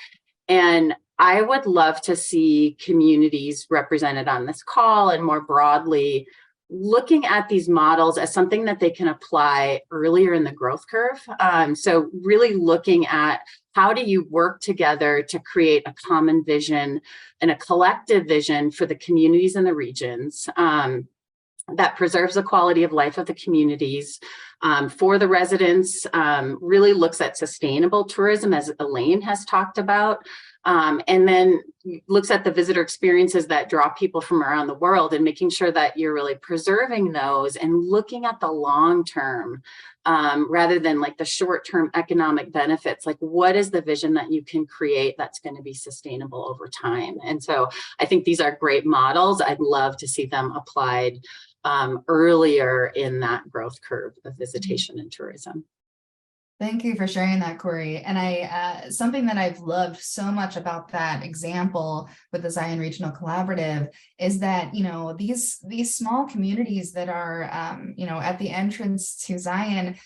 C: And I would love to see communities represented on this call and more broadly looking at these models as something that they can apply earlier in the growth curve. So really looking at how do you work together to create a common vision and a collective vision for the communities and the regions that preserves the quality of life of the communities for the residents, really looks at sustainable tourism, as Elaine has talked about, and then looks at the visitor experiences that draw people from around the world and making sure that you're really preserving those and looking at the long term rather than like the short term economic benefits. Like, what is the vision that you can create that's going to be sustainable over time? And so I think these are great models. I'd love to see them applied earlier in that growth curve of visitation and tourism.
A: Thank you for sharing that, Cory. And something that I've loved so much about that example with the Zion Regional Collaborative is that, you know, these small communities that are, you know, at the entrance to Zion,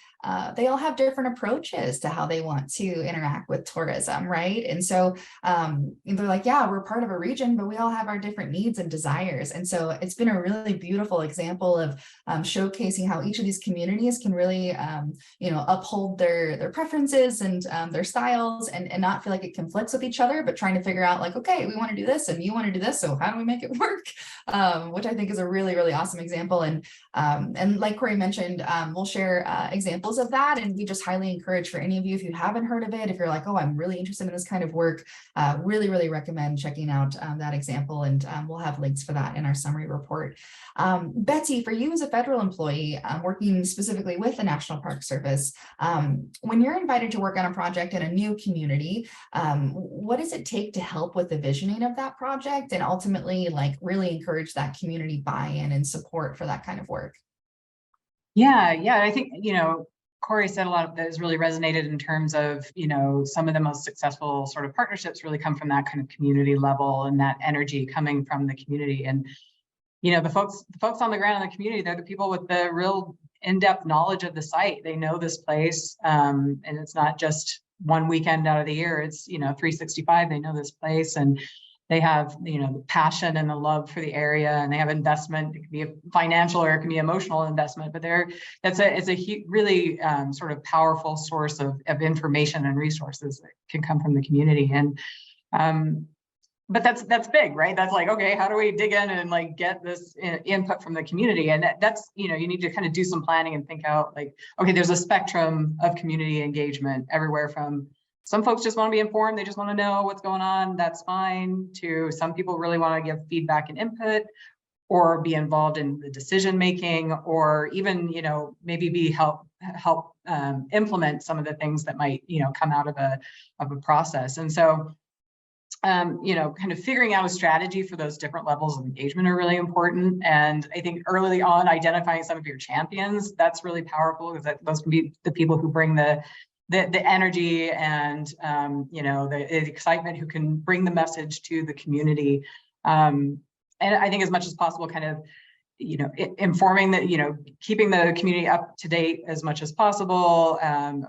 A: they all have different approaches to how they want to interact with tourism, right? And so they're like, yeah, we're part of a region, but we all have our different needs and desires. And so it's been a really beautiful example of showcasing how each of these communities can really, you know, uphold their preferences and their styles and not feel like it conflicts with each other, but trying to figure out like, okay, we want to do this and you want to do this, so how do we make it work? Which I think is a really, really awesome example. And like Cory mentioned, we'll share examples of that, and we just highly encourage for any of you, if you haven't heard of it, if you're like, oh, I'm really interested in this kind of work, really recommend checking out that example, and we'll have links for that in our summary report. Betsy, for you as a federal employee working specifically with the National Park Service, when you're invited to work on a project in a new community, what does it take to help with the visioning of that project and ultimately like really encourage that community buy-in and support for that kind of work?
B: Yeah, I think, you know, Cory said a lot of that has really resonated in terms of, you know, some of the most successful sort of partnerships really come from that kind of community level and that energy coming from the community. And, you know, the folks on the ground in the community, they're the people with the real in-depth knowledge of the site. They know this place, and it's not just one weekend out of the year. It's, you know, 365. They know this place, and they have, you know, the passion and the love for the area, and they have investment. It can be a financial or it can be emotional investment, but it's a really sort of powerful source of information and resources that can come from the community. And but that's big, right? That's like, okay, how do we dig in and like get this input from the community? And that's, you know, you need to kind of do some planning and think out like, okay, there's a spectrum of community engagement everywhere from some folks just want to be informed, they just want to know what's going on, that's fine, to some people really want to give feedback and input or be involved in the decision making, or even, you know, maybe help implement some of the things that might, you know, come out of a process. And so you know, kind of figuring out a strategy for those different levels of engagement are really important. And I think early on identifying some of your champions, that's really powerful, because those can be the people who bring the energy and you know, the excitement, who can bring the message to the community. And I think as much as possible, kind of, you know, informing that, you know, keeping the community up to date as much as possible,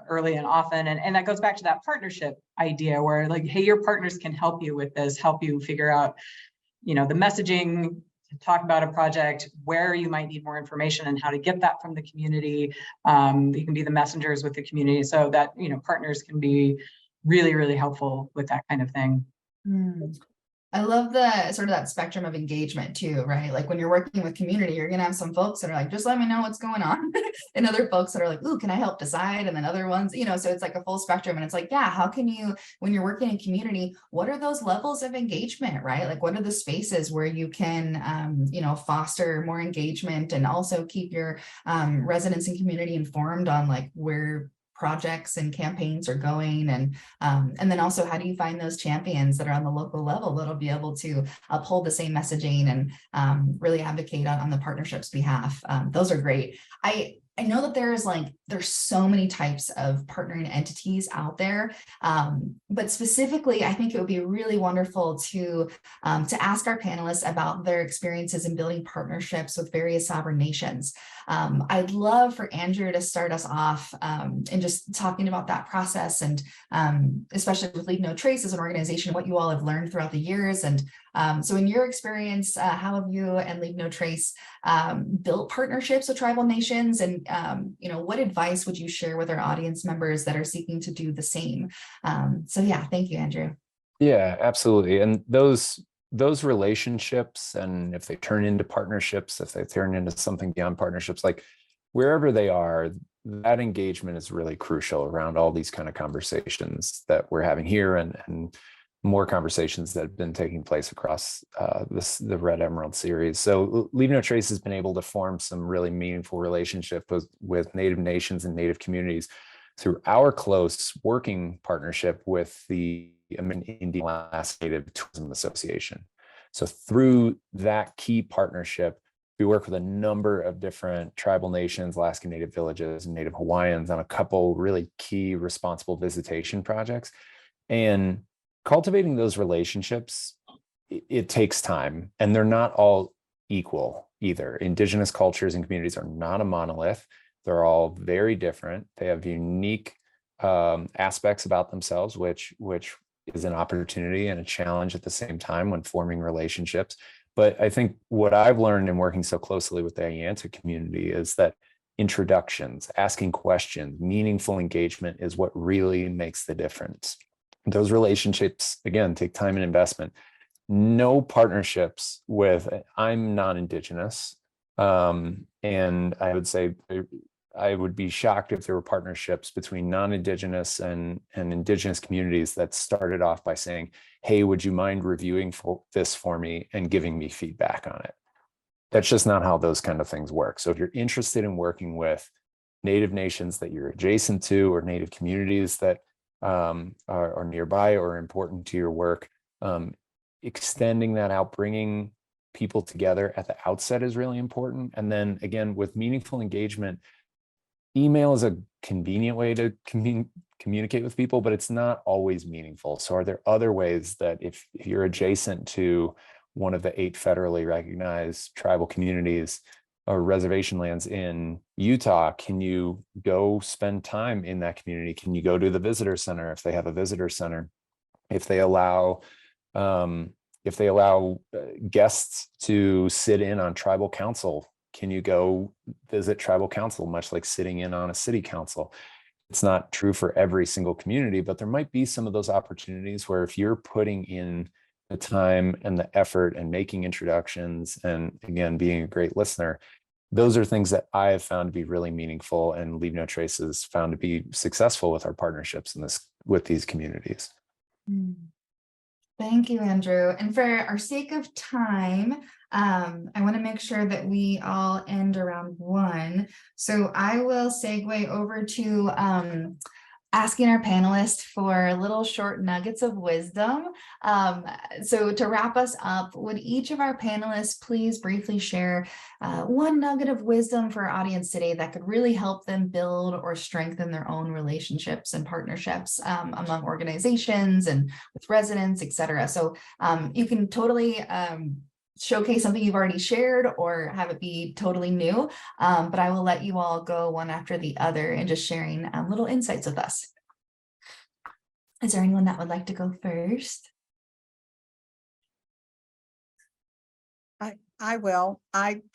B: early and often. And that goes back to that partnership idea where like, hey, your partners can help you with this, help you figure out, you know, the messaging, to talk about a project, where you might need more information and how to get that from the community. You can be the messengers with the community so that, partners can be really, really helpful with that kind of thing.
A: I love the sort of that spectrum of engagement too, right? Like when you're working with community, you're going to have some folks that are like, just let me know what's going on. And other folks that are like, ooh, can I help decide? And then other ones, so it's like a full spectrum. And it's like, yeah, how can you, when you're working in community, what are those levels of engagement, right? Like what are the spaces where you can, foster more engagement and also keep your residents and community informed on like where projects and campaigns are going, and then also how do you find those champions that are on the local level that'll be able to uphold the same messaging and really advocate on the partnership's behalf. Those are great. I know that there's so many types of partnering entities out there, but specifically, I think it would be really wonderful to ask our panelists about their experiences in building partnerships with various sovereign nations. I'd love for Andrew to start us off in just talking about that process, and especially with Leave No Trace as an organization, what you all have learned throughout the years. And so in your experience, how have you and Leave No Trace built partnerships with tribal nations? And, what advice would you share with our audience members that are seeking to do the same? So yeah, thank you, Andrew.
E: Yeah, absolutely. And those relationships, and if they turn into partnerships, if they turn into something beyond partnerships, like wherever they are, that engagement is really crucial around all these kind of conversations that we're having here, and more conversations that have been taking place across the Red Emerald series. So Leave No Trace has been able to form some really meaningful relationships with Native nations and Native communities through our close working partnership with the Indian Alaska Native Tourism Association. So through that key partnership, we work with a number of different tribal nations, Alaska Native villages, and Native Hawaiians on a couple really key responsible visitation projects. And cultivating those relationships, it takes time, and they're not all equal either. Indigenous cultures and communities are not a monolith. They're all very different. They have unique aspects about themselves, which is an opportunity and a challenge at the same time when forming relationships. But I think what I've learned in working so closely with the Ayanta community is that introductions, asking questions, meaningful engagement is what really makes the difference. Those relationships, again, take time and investment. No partnerships with, I'm non-Indigenous, and I would say I would be shocked if there were partnerships between non-Indigenous and Indigenous communities that started off by saying, hey, would you mind reviewing this for me and giving me feedback on it? That's just not how those kind of things work. So if you're interested in working with Native nations that you're adjacent to, or Native communities that are nearby or important to your work, extending that out, bringing people together at the outset is really important. And then again, with meaningful engagement, email is a convenient way to communicate with people, but it's not always meaningful. So are there other ways that if you're adjacent to one of the 8 federally recognized tribal communities or reservation lands in Utah, can you go spend time in that community? Can you go to the visitor center if they have a visitor center? If they allow guests to sit in on tribal council, can you go visit tribal council, much like sitting in on a city council? It's not true for every single community, but there might be some of those opportunities where if you're putting in the time and the effort and making introductions, and again, being a great listener, those are things that I have found to be really meaningful, and Leave No Trace has found to be successful with our partnerships with these communities.
A: Thank you, Andrew. And for our sake of time, I want to make sure that we all end around 1. So I will segue over to asking our panelists for little short nuggets of wisdom. So to wrap us up, would each of our panelists please briefly share one nugget of wisdom for our audience today that could really help them build or strengthen their own relationships and partnerships among organizations and with residents, et cetera. So you can totally showcase something you've already shared or have it be totally new, but I will let you all go one after the other and just sharing little insights with us. Is there anyone that would like to go first?
D: I will.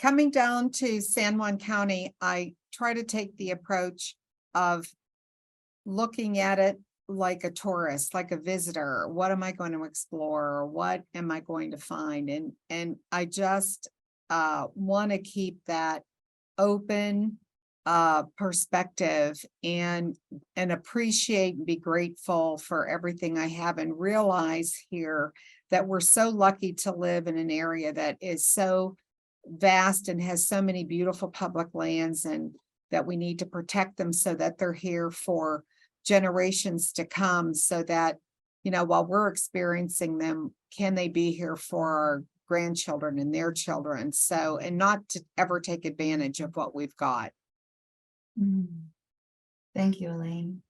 D: Coming down to San Juan County, I try to take the approach of looking at it like a tourist, like a visitor. What am I going to explore? What am I going to find? And I just want to keep that open perspective and appreciate and be grateful for everything I have, and realize here that we're so lucky to live in an area that is so vast and has so many beautiful public lands, and that we need to protect them so that they're here for generations to come, so that, you know, while we're experiencing them, can they be here for our grandchildren and their children? So, and not to ever take advantage of what we've got.
A: Thank you, Elaine.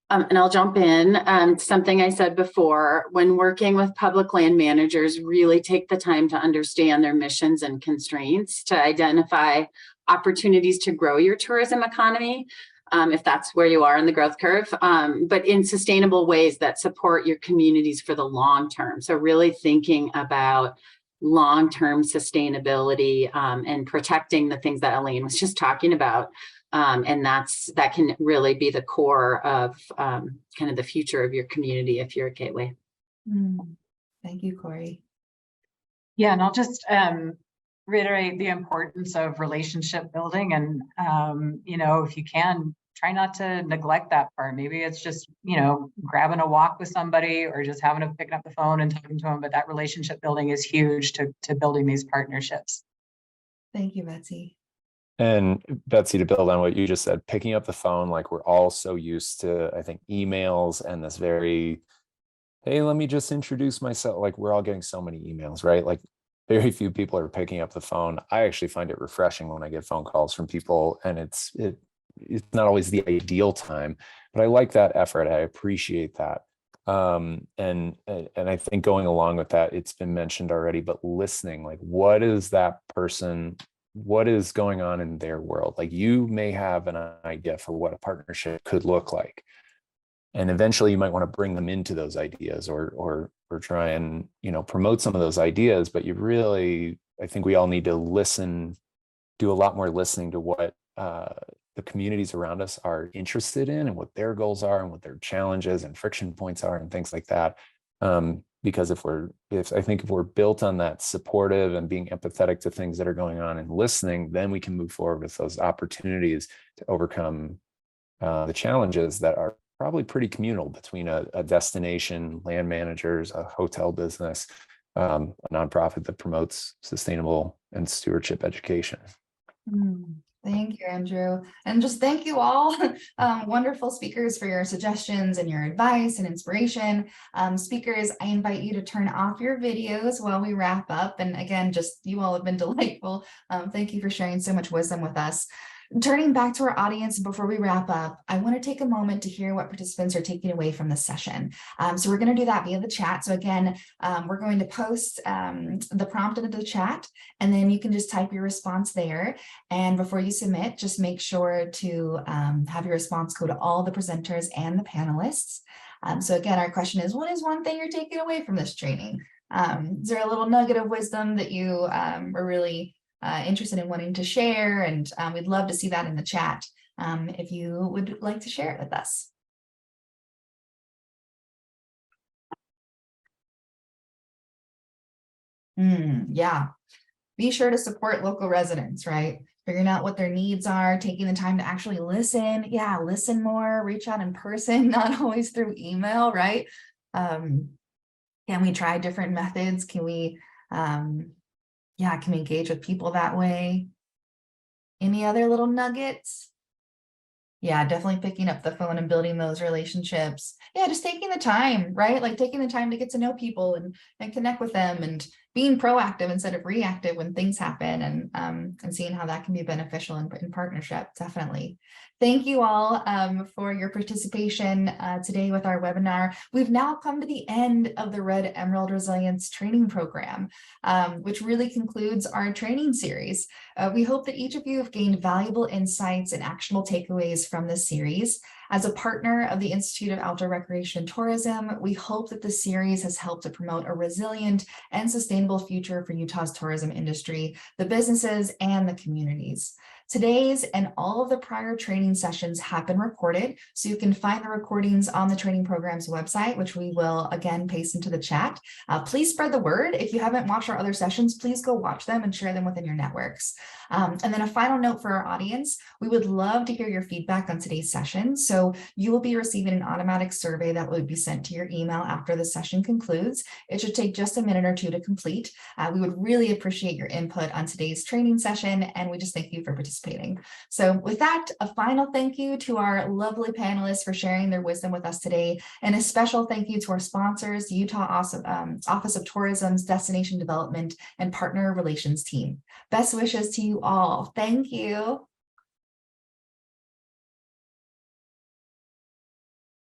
C: And I'll jump in. Something I said before, when working with public land managers, really take the time to understand their missions and constraints to identify opportunities to grow your tourism economy, if that's where you are in the growth curve, but in sustainable ways that support your communities for the long term. So really thinking about long-term sustainability and protecting the things that Elaine was just talking about. And that can really be the core of kind of the future of your community if you're a gateway.
A: Thank you, Cory.
B: Yeah, and I'll just reiterate the importance of relationship building, and you know, if you can, try not to neglect that part. Maybe it's just, you know, grabbing a walk with somebody or just picking up the phone and talking to them, but that relationship building is huge to building these partnerships.
A: Thank you, Betsy.
E: And Betsy, to build on what you just said, picking up the phone, like we're all so used to, I think, emails and this very, hey, let me just introduce myself. Like we're all getting so many emails, right? Like very few people are picking up the phone. I actually find it refreshing when I get phone calls from people, and it's not always the ideal time, but I like that effort. I appreciate that. And I think going along with that, it's been mentioned already, but listening, like what is that person, what is going on in their world? Like you may have an idea for what a partnership could look like, and eventually you might want to bring them into those ideas or try and, you know, promote some of those ideas. But you really, I think we all need to listen, do a lot more listening to what the communities around us are interested in and what their goals are and what their challenges and friction points are and things like that. Because if we're built on that supportive and being empathetic to things that are going on and listening, then we can move forward with those opportunities to overcome the challenges that are probably pretty communal between a destination, land managers, a hotel business, a nonprofit that promotes sustainable and stewardship education.
A: Thank you, Andrew. And just thank you all, wonderful speakers, for your suggestions and your advice and inspiration. Speakers, I invite you to turn off your videos while we wrap up. And again, just you all have been delightful. Thank you for sharing so much wisdom with us. Turning back to our audience before we wrap up, I want to take a moment to hear what participants are taking away from this session. So we're going to do that via the chat. So again, we're going to post the prompt into the chat, and then you can just type your response there. And before you submit, just make sure to have your response go to all the presenters and the panelists. So again, our question is, what is one thing you're taking away from this training? Is there a little nugget of wisdom that you were really interested in wanting to share? And we'd love to see that in the chat if you would like to share it with us. Yeah, be sure to support local residents, right? Figuring out what their needs are, taking the time to actually listen. Yeah, listen more, reach out in person, not always through email, right? Can we try different methods? Can we can we engage with people that way? Any other little nuggets? Yeah, definitely picking up the phone and building those relationships. Yeah, just taking the time, right? Like taking the time to get to know people and connect with them, and being proactive instead of reactive when things happen, and seeing how that can be beneficial in partnership. Definitely. Thank you all for your participation today with our webinar. We've now come to the end of the Red Emerald Resilience Training Program, which really concludes our training series. We hope that each of you have gained valuable insights and actionable takeaways from this series. As a partner of the Institute of Outdoor Recreation and Tourism, we hope that this series has helped to promote a resilient and sustainable future for Utah's tourism industry, the businesses, and the communities. Today's and all of the prior training sessions have been recorded, so you can find the recordings on the training program's website, which we will again paste into the chat. Please spread the word. If you haven't watched our other sessions, please go watch them and share them within your networks. And then a final note for our audience, we would love to hear your feedback on today's session. So you will be receiving an automatic survey that will be sent to your email after the session concludes. It should take just a minute or two to complete. We would really appreciate your input on today's training session, and we just thank you for participating. So with that, a final thank you to our lovely panelists for sharing their wisdom with us today, and a special thank you to our sponsors, the Utah Office of Tourism's Destination Development and Partner Relations team. Best wishes to you all. Thank you.